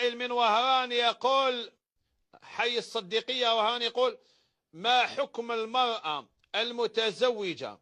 سائل من وهران يقول، حي الصديقية وهران، يقول: ما حكم المرأة المتزوجة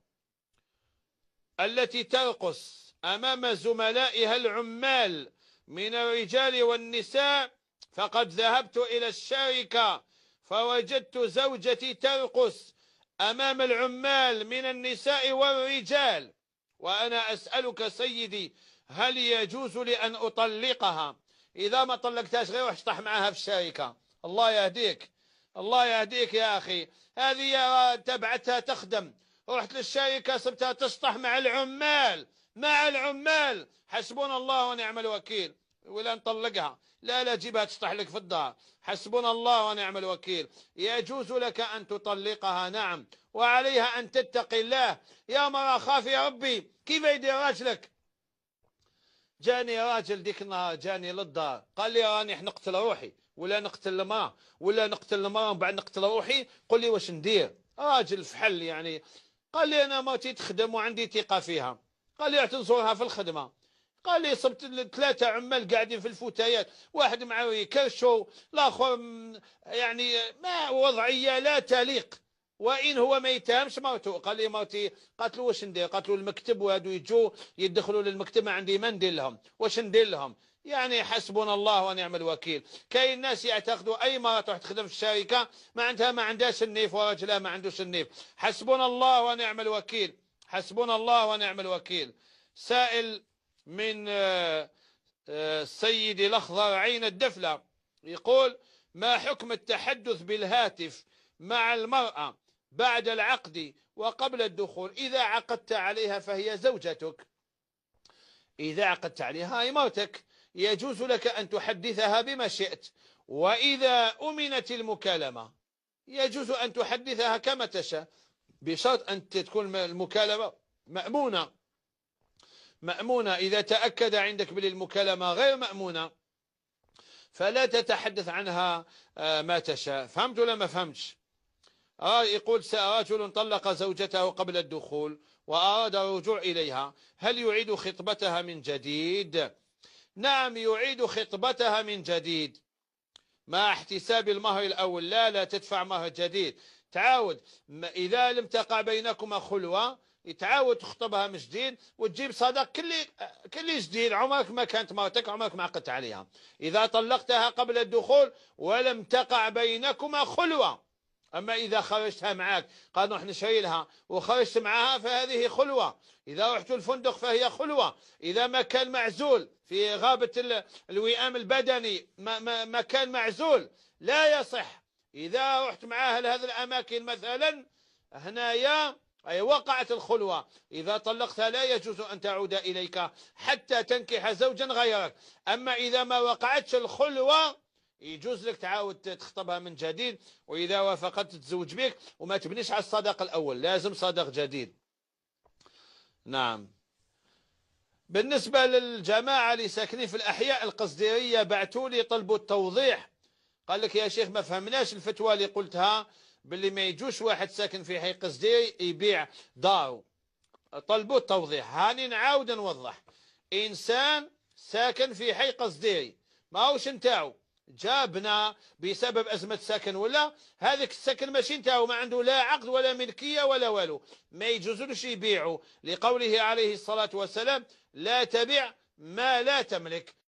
التي ترقص أمام زملائها العمال من الرجال والنساء؟ فقد ذهبت إلى الشركة فوجدت زوجتي ترقص أمام العمال من النساء والرجال، وأنا أسألك سيدي هل يجوز لي أن أطلقها؟ إذا ما طلقتهاش غير روح اشطح معها في الشركة. الله يهديك، الله يهديك يا أخي. هذه تبعتها تخدم، رحت للشركة سبتها تشطح مع العمال، مع العمال. حسبنا الله ونعم الوكيل. ولا نطلقها؟ لا لا، جيبها تشطح لك في الدار. حسبنا الله ونعم الوكيل. يجوز لك أن تطلقها، نعم، وعليها أن تتقي الله. يا مرة خافي ربي. كيف يدير راجلك؟ جاني راجل ديك النهار، جاني للدار قال لي راني نقتل روحي، ولا نقتل المرأة، ولا نقتل المرأة ومن بعد نقتل روحي. قل لي واش ندير؟ راجل فحل يعني. قال لي أنا موتي تخدم وعندي ثقة فيها. قال لي تنصرها في الخدمة. قال لي صبت 3 عمال قاعدين في الفتيات، واحد معاه يكرشو، الاخر يعني ما وضعيه لا تليق، وان هو ما يتهمش مرته. قال لي مرتي، قالت له واش ندير؟ قالت له المكتب وهادو يجوا يدخلوا للمكتب ما عندي ما ندير لهم، واش ندير لهم؟ يعني حسبنا الله ونعم الوكيل. كاين ناس يعتقدوا اي مرة تروح تخدم في الشركه ما عندهاش النيف، وراجلها ما عندوش النيف. حسبنا الله ونعم الوكيل، حسبنا الله ونعم الوكيل. سائل من السيد الأخضر عين الدفلة يقول: ما حكم التحدث بالهاتف مع المرأة بعد العقد وقبل الدخول؟ إذا عقدت عليها فهي زوجتك، إذا عقدت عليها هي مرتك، يجوز لك أن تحدثها بما شئت. وإذا أمنت المكالمة يجوز أن تحدثها كما تشاء، بشرط أن تكون المكالمة مأمونة. إذا تأكد عندك بأن المكالمة غير مأمونة فلا تتحدث عنها ما تشاء. فهمت ولا ما فهمتش؟ يقول: رجل طلق زوجته قبل الدخول وأراد الرجوع إليها، هل يعيد خطبتها من جديد؟ نعم، يعيد خطبتها من جديد مع احتساب المهر الأول. لا تدفع مهر جديد، تعاود. إذا لم تقع بينكما خلوة تعاود تخطبها من جديد وتجيب صداق كل جديد. عمرك ما كانت مرتك، عمرك ما عقدت عليها. إذا طلقتها قبل الدخول ولم تقع بينكما خلوة. أما إذا خرجتها معك، قال نروح نشري لها وخرجت معها فهذه خلوة. إذا رحت الفندق فهي خلوة. إذا مكان معزول في غابة الوئام البدني، مكان معزول لا يصح. إذا رحت معها لهذه الأماكن مثلا هنايا أي وقعت الخلوة. إذا طلقتها لا يجوز أن تعود إليك حتى تنكح زوجا غيرك. أما إذا ما وقعتش الخلوة يجوز لك تعاود تخطبها من جديد، وإذا وافقت تتزوج بك، وما تبنيش على الصداق الأول، لازم صداق جديد. نعم. بالنسبة للجماعة اللي ساكنين في الأحياء القصديرية بعثوا لي طلبوا التوضيح. قال لك يا شيخ ما فهمناش الفتوى اللي قلتها باللي ما يجوش واحد ساكن في حي قصديري يبيع داره. طلبوا التوضيح. هاني نعاود نوضح. إنسان ساكن في حي قصديري ما هوش نتاعو، جابنا بسبب أزمة سكن، ولا هذاك السكن ماشي نتاعو، ما عنده لا عقد ولا ملكية ولا والو، ما يجوزلوش يبيعه، لقوله عليه الصلاة والسلام: لا تبع ما لا تملك.